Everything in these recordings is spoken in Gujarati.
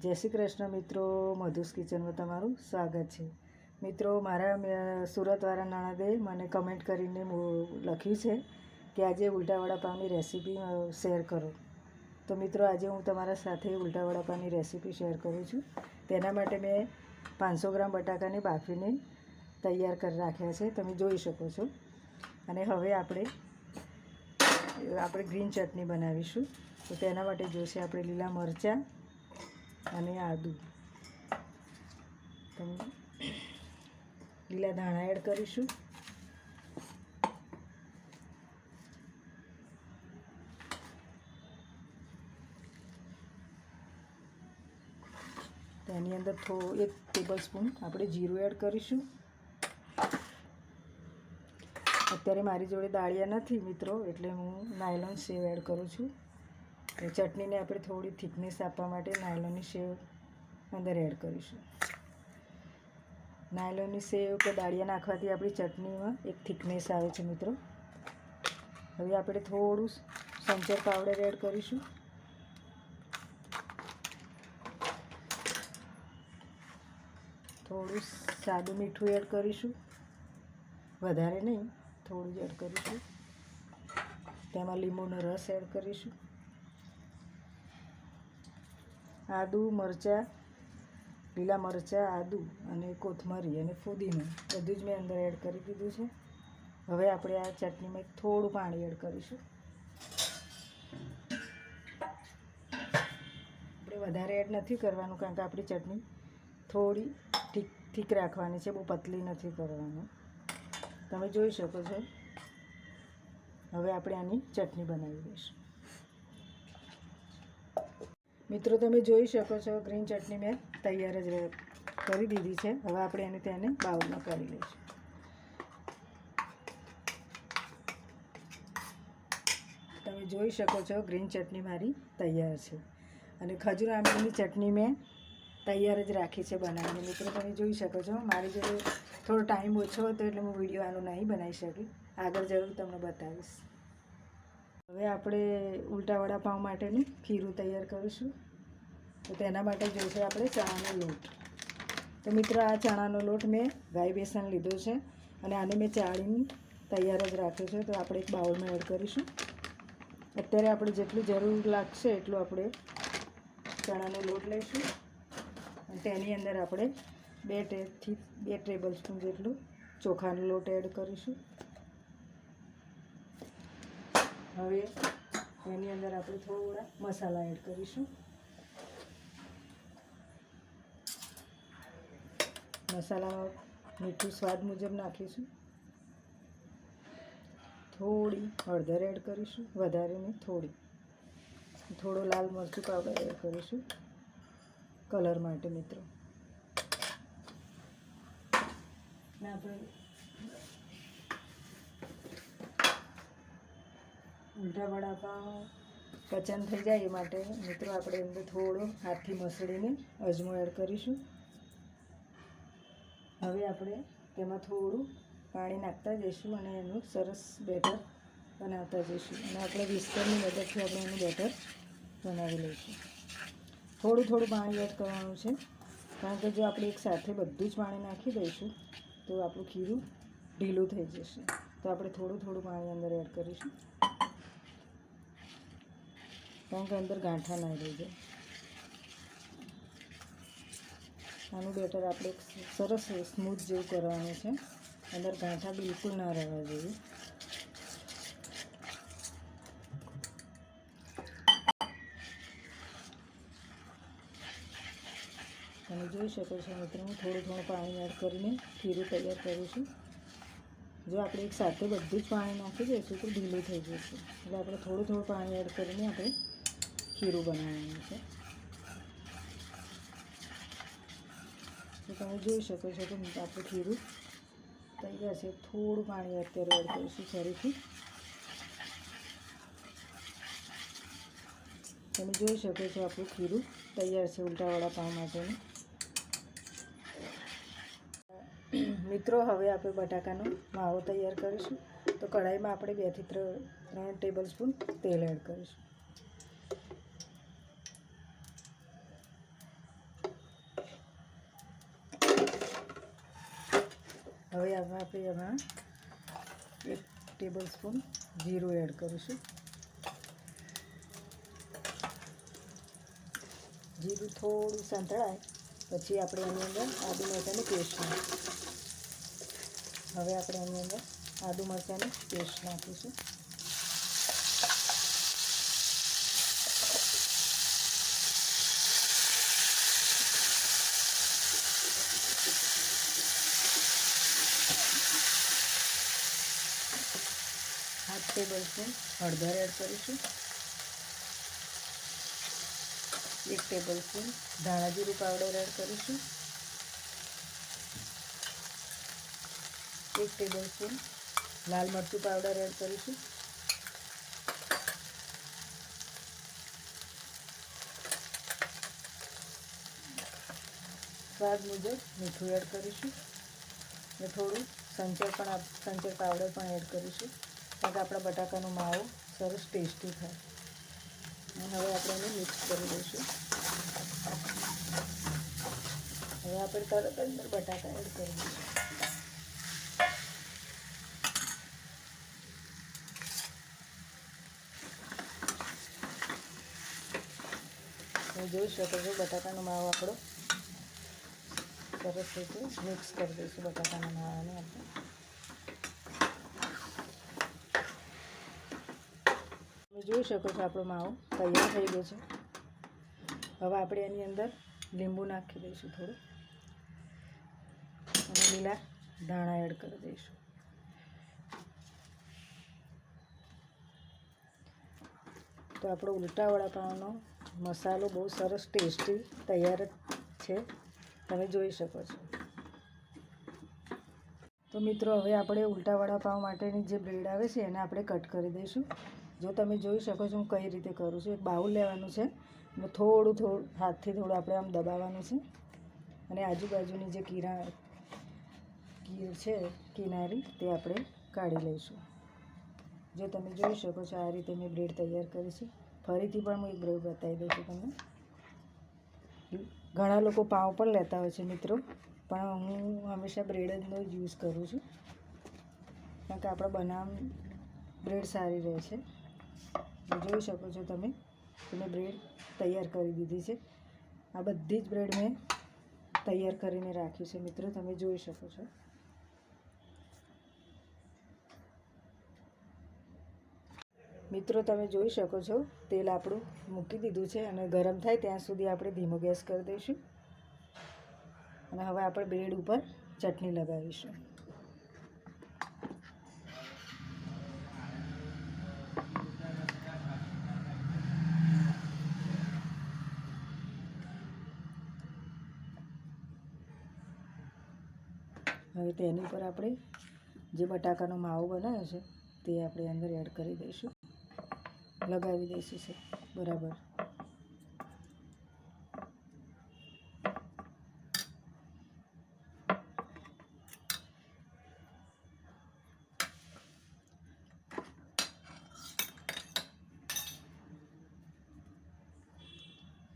જય શ્રી કૃષ્ણ મિત્રો, મધુસ કિચનમાં તમારું સ્વાગત છે। મિત્રો, મારા સુરતવાળા નણંદે મને કમેન્ટ કરીને લખ્યું છે કે આજે ઉલટા વડાપાવની રેસીપી શેર કરો। તો મિત્રો, આજે હું તમારા સાથે ઉલટા વડાપાવની રેસીપી શેર કરું છું। તેના માટે મેં 500 ગ્રામ બટાકાને બાફીને તૈયાર કરી રાખ્યા છે, તમે જોઈ શકો છો। અને હવે આપણે ગ્રીન ચટણી બનાવીશું। તો તેના માટે જોઈશે આપણે લીલા મરચાં અને આદું, લીલા ધાણા એડ કરીશું। તેની અંદર 1 ટેબલ સ્પૂન આપણે જીરું એડ કરીશું। અત્યારે મારી જોડે દાળિયા નથી મિત્રો, એટલે હું નાયલોન સેવ એડ કરું છું। ચટણીને આપણે થોડી થિકનેસ આપવા માટે નાયલોનની સેવ અંદર એડ કરીશું। નાયલોનની સેવ કે દાળિયા નાખવાથી આપણી ચટણીમાં એક થિકનેસ આવે છે મિત્રો। હવે આપણે થોડું સંચર પાવડર એડ કરીશું। થોડું સાદું મીઠું એડ કરીશું, વધારે નહીં, થોડું જ એડ કરીશું। તેમાં લીંબુનો રસ એડ કરીશું। આદું, મરચાં, લીલા મરચાં, આદું અને કોથમરી અને ફુદીનો બધું જ મેં અંદર એડ કરી દીધું છે। હવે આપણે આ ચટણીમાં થોડું પાણી એડ કરીશું। આપણે વધારે એડ નથી કરવાનું, કારણ કે આપણી ચટણી થોડી ઠીક રાખવાની છે, બહુ પતલી નથી કરવાની, તમે જોઈ શકો છો। હવે આપણે આની ચટણી બનાવી દઈશું। મિત્રો, તમે જોઈ શકો છો ગ્રીન ચટણી મેં તૈયાર જ કરી દીધી છે। હવે આપણે તેને બાઉલમાં કાઢી લઈશું। તમે જોઈ શકો છો ગ્રીન ચટણી મારી તૈયાર છે। અને ખજૂર આંબલીની ચટણી મેં તૈયાર જ રાખી છે બનાવીને। મિત્રો, તમે જોઈ શકો છો, મારી જોડે થોડો ટાઈમ ઓછો હતો એટલે હું વિડીયો આનો નહીં બનાવી શકી, આગળ જરૂર તમને બતાવીશ। હવે આપણે ઉલટા વડાપાવ માટેનું ખીરું તૈયાર કરીશું। તો તેના માટે જોઈશે આપણે ચણાનો લોટ। તો મિત્રો, આ ચણાનો લોટ મેં ગાય બેસન લીધો છે અને આને મેં ચાળીને તૈયાર જ રાખ્યો છે। તો આપણે એક બાઉલમાં એડ કરીશું। અત્યારે આપણે જેટલું જરૂર લાગશે એટલું આપણે ચણાનો લોટ લઈશું અને તેની અંદર આપણે 2 ટેબલ સ્પૂન જેટલું ચોખાનો લોટ એડ કરીશું। હવે એની અંદર આપણે થોડા મસાલા એડ કરીશું। મસાલામાં મીઠું સ્વાદ મુજબ નાખીશું। થોડી હળદર એડ કરીશું, વધારે નહીં, થોડો લાલ મરચું પાવડર એડ કરીશું કલર માટે મિત્રો। આપણે ઉલટા વડાપાવ પચન થઈ જાય એ માટે મિત્રો આપણે અંદર થોડો હાથથી મસળીને અજમો એડ કરીશું। હવે આપણે તેમાં થોડું પાણી નાખતા જઈશું અને એનું સરસ બેટર બનાવતા જઈશું। અને આપણે વિસ્કરની મદદથી આપણે એનું બેટર બનાવી લઈશું। થોડું પાણી એડ કરવાનું છે, કારણ કે જો આપણે એકસાથે બધું જ પાણી નાખી દઈશું તો આપણું ખીરું ઢીલું થઈ જશે। તો આપણે થોડું પાણી અંદર એડ કરીશું, કારણ કે અંદર ગાંઠા ના રહી જાય। આનું બેટર આપણે સરસ સ્મૂથ જેવું કરવાનું છે, અંદર ગાંઠા બિલકુલ ના રહેવા જોઈએ। તમે જોઈ શકો છો મિત્રો, હું થોડું પાણી એડ કરીને ખીરું તૈયાર કરું છું। જો આપણે એક સાથે બધું જ પાણી નાખી દઈશું તો ઢીલું થઈ જશે, એટલે આપણે થોડું પાણી એડ કરીને આપણે ખીરું બનાવવાનું છે। તો તમે જોઈ શકો છો કે આપણું ખીરું તૈયાર છે। થોડું પાણી અત્યારે એડ કરીશું ફરીથી। તમે જોઈ શકો છો આપણું ખીરું તૈયાર છે ઉલટા વડાપાવ માટેનું। મિત્રો, હવે આપણે બટાકાનો માવો તૈયાર કરીશું। તો કઢાઈમાં આપણે 2 થી 3 ટેબલ સ્પૂન તેલ એડ કરીશું। હવે આપણે એમાં 1 ટેબલ સ્પૂન જીરું એડ કરીશું. જીરું થોડું સંતળાય પછી આપણે એની અંદર આદુ મરચાંની પેસ્ટ નાખીશું. હવે આપણે એની અંદર આદુ મરચાંની પેસ્ટ નાખીશું. હાફ ટેબલ સ્પૂન હળદર એડ કરીશું. 1 ટેબલ સ્પૂન ધાણા જીરું પાવડર એડ કરીશું. 1 ટેબલ સ્પૂન લાલ મરચું પાવડર એડ કરીશું. સ્વાદ મુજબ મીઠું એડ કરીશું અને થોડું સંચર પાવડર પણ એડ કરીશું, કારણ કે આપણા બટાકાનો માવો સરસ ટેસ્ટી થાય. અને હવે આપણે એને મિક્સ કરી દઈશું. હવે આપણે તરત અંદર બટાકા એડ કરી દઈશું. તમે જોઈ શકો છો બટાકાનો માવો આપણો સરસ રીતે મિક્સ કરી દઈશું. બટાકાના માવાને આપણે જોઈ શકો છો આપણો માવો તૈયાર થઈ ગયો છે. હવે આપણે એની અંદર લીંબુ નાખી દઈશું થોડું અને લીલા ધાણા એડ કરી દઈશું. તો આપણો ઉલટા વડાપાવનો મસાલો બહુ સરસ ટેસ્ટી તૈયાર છે, તમે જોઈ શકો છો. તો મિત્રો હવે આપણે ઉલટા વડાપાવ માટેની જે બ્રેડ આવે છે એને આપણે કટ કરી દઈશું. જો તમે જોઈ શકો છો હું કઈ રીતે કરું છું. એક બાઉલ લેવાનું છે અને થોડું હાથથી થોડું આપણે આમ દબાવવાનું છે અને આજુબાજુની જે કીર છે કિનારી તે આપણે કાઢી લઈશું. જો તમે જોઈ શકો છો આ રીતે મેં બ્રેડ તૈયાર કરી છે. ફરીથી પણ હું એક બ્રેડ બતાવી દઉં છું તમને. ઘણા લોકો પાવ પણ લેતા હોય છે મિત્રો, પણ હું હંમેશા બ્રેડ જનો જ યુઝ કરું છું, કારણ કે આપણે બનાવ બ્રેડ સારી રહે છે. જોઈ શકો છો તમે બ્રેડ તૈયાર કરી દીધી છે. આ બધી જ બ્રેડ મેં તૈયાર કરીને રાખી છે મિત્રો, તમે જોઈ શકો છો. મિત્રો તમે જોઈ શકો છો તેલ આપણું મૂકી દીધું છે અને ગરમ થાય ત્યાં સુધી આપણે ધીમો ગેસ કરી દઈશું. અને હવે આપણે બ્રેડ ઉપર ચટણી લગાવીશું. હવે તેની ઉપર આપણે જે બટાકાનો માવો બનાવ્યો છે તે આપણે અંદર એડ કરી દઈશું, લગાવી દઈશું બરાબર.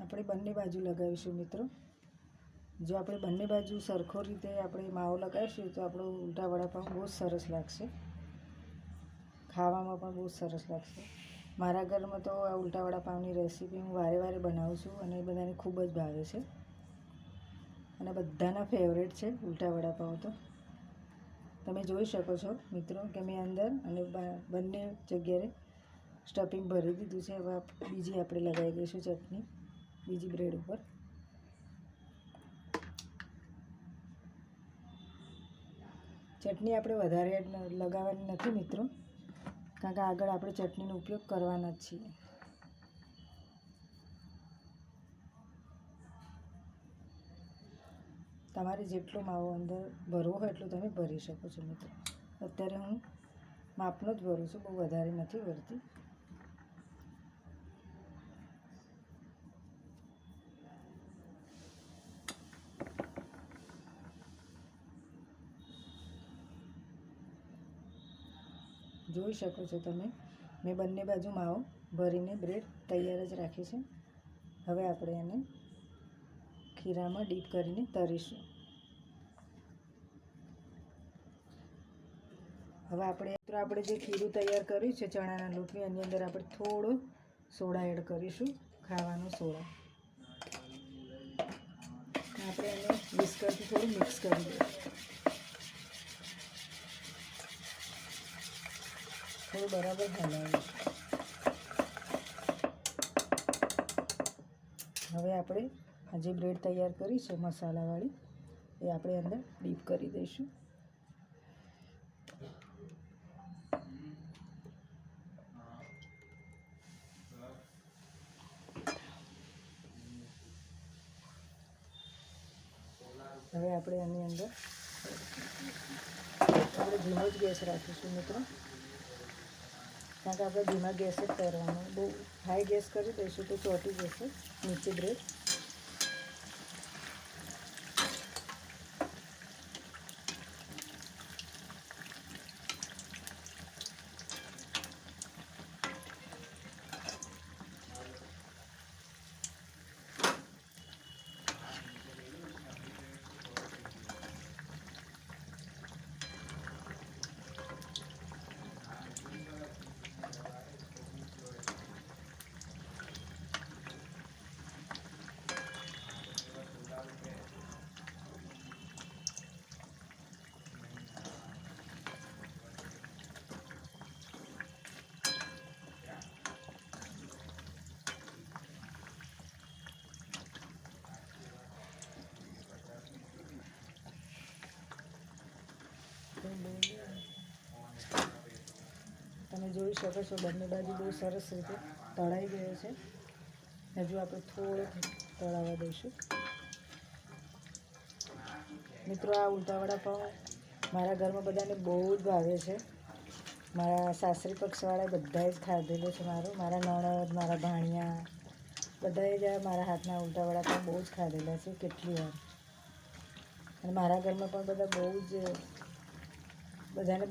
આપણે બંને બાજુ લગાવીશું મિત્રો. જો આપણે બંને બાજુ સરખો રીતે આપણે માવો લગાવીશું તો આપણો ઉલટા વડાપાઉં બહુ સરસ લાગશે, ખાવામાં પણ બહુ સરસ લાગશે. મારા ઘરમાં તો આ ઉલટા વડાપાઉંની રેસીપી હું વારે વારે બનાવું છું અને એ બધાને ખૂબ જ ભાવે છે અને બધાના ફેવરેટ છે ઉલટા વડાપાઉં. તો તમે જોઈ શકો છો મિત્રો કે મેં અંદર અને બંને જગ્યાએ સ્ટફિંગ ભરી દીધું છે. હવે બીજી આપણે લગાવી દઈશું ચટણી બીજી બ્રેડ ઉપર. ચટણી આપણે વધારે લગાવવાની નથી મિત્રો, કારણ કે આગળ આપણે ચટણીનો ઉપયોગ કરવાના જ છીએ. તમારે જેટલો માવો અંદર ભરવો હોય એટલું તમે ભરી શકો છો મિત્રો. અત્યારે હું માપનો જ ભરું છું, બહુ વધારે નથી ભરતી. જોઈ શકો છો તમે મેં બંને બાજુ માવો ભરીને બ્રેડ તૈયાર જ રાખી છે. હવે આપણે એને ખીરામાં ડીપ કરીને તળીશું. હવે આપણે જે ખીરું તૈયાર કર્યું છે ચણાના લોટની, એની અંદર આપણે થોડો સોડા એડ કરીશું, ખાવાનો સોડા. આપણે એને વિસ્કરથી થોડું મિક્સ કરી દઈશું. થોડું બરાબર હલાવીશું. હવે આપણે આ જે બ્રેડ તૈયાર કરી છે મસાલાવાળી, એ આપણે અંદર ડીપ કરી દઈશું. હવે આપણે આની અંદર આપણે ધીમો જ ગેસ રાખીશું મિત્રો, કારણ કે આપણે ધીમા ગેસે જ તળવાનું. બહુ હાઈ ગેસ કરી દઈશું તો ચોંટી જશે નીચે બ્રેડ. તમે જોઈ શકો છો બંને બાજુ બહુ સરસ રીતે તળાઈ ગયો છે. હજુ આપણે થોડો તળાવવા દઈશું. મિત્રો, આ ઉલટા વડાપાઉં મારા ઘરમાં બધાને બહુ જ ભાવે છે. મારા સાસરી પક્ષવાળા બધાએ જ ખાધેલો છે. મારા નણદ, મારા ભાણિયા બધાએ જ મારા હાથના ઉલટા વડાપાઉં બહુ જ ખાધેલા છે કેટલી વાર. અને મારા ઘરમાં પણ બધાને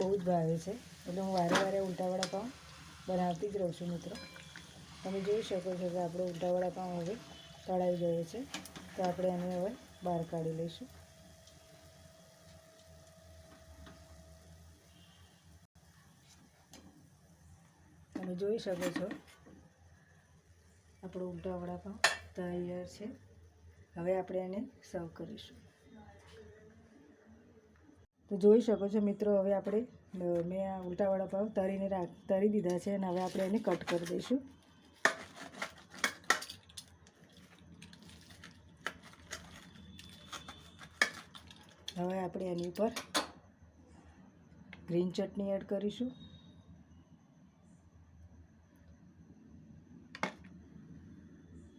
બહુ જ ભાવે છે. એટલે હું વારે ઉલટા વડાપાઉં બનાવતી જ રહું છું મિત્રો. તમે જોઈ શકો છો કે આપણો ઉલટા વડાપાઉં હવે તળાઈ ગયો છે, તો આપણે એને હવે બહાર કાઢી લઈશું. તમે જોઈ શકો છો આપણો ઉલટા વડાપાઉં તૈયાર છે. હવે આપણે એને સર્વ કરીશું. તો જોઈ શકો છો મિત્રો, હવે મેં આ ઉલટા વડાપાઉં તળી દીધા છે, અને હવે આપણે એને કટ કરી દઈશું. હવે આપણે એની ઉપર ગ્રીન ચટણી એડ કરીશું.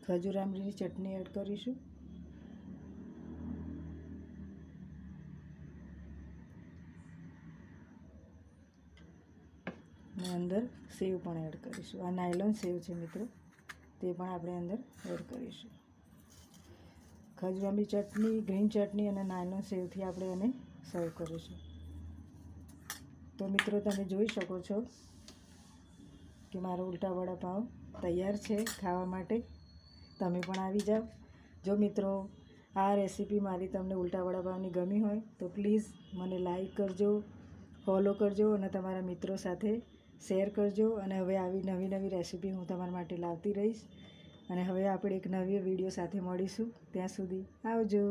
ખજૂર આમલીની ચટણી એડ કરીશું. અને અંદર સેવ પણ એડ કરીશું. આ નાયલોન સેવ છે મિત્રો, તે પણ આપણે અંદર એડ કરીશું. ખજૂર આમલી ચટણી, ગ્રીન ચટણી અને નાયલોન સેવથી આપણે એને સર્વ કરીશું. તો મિત્રો, તમે જોઈ શકો છો કે મારો ઉલટા વડાપાઉં તૈયાર છે ખાવા માટે. તમે પણ આવી જાઓ. જો મિત્રો આ રેસીપી મારી તમને ઉલટા વડાપાઉંની ગમી હોય તો પ્લીઝ મને લાઈક કરજો, ફોલો કરજો અને તમારા મિત્રો સાથે શેર કરજો. અને હવે આવી નવી રેસીપી હું તમારા માટે લાવતી રહીશ. અને હવે આપણે એક નવી વિડીયો સાથે મળીશું. ત્યાં સુધી આવજો.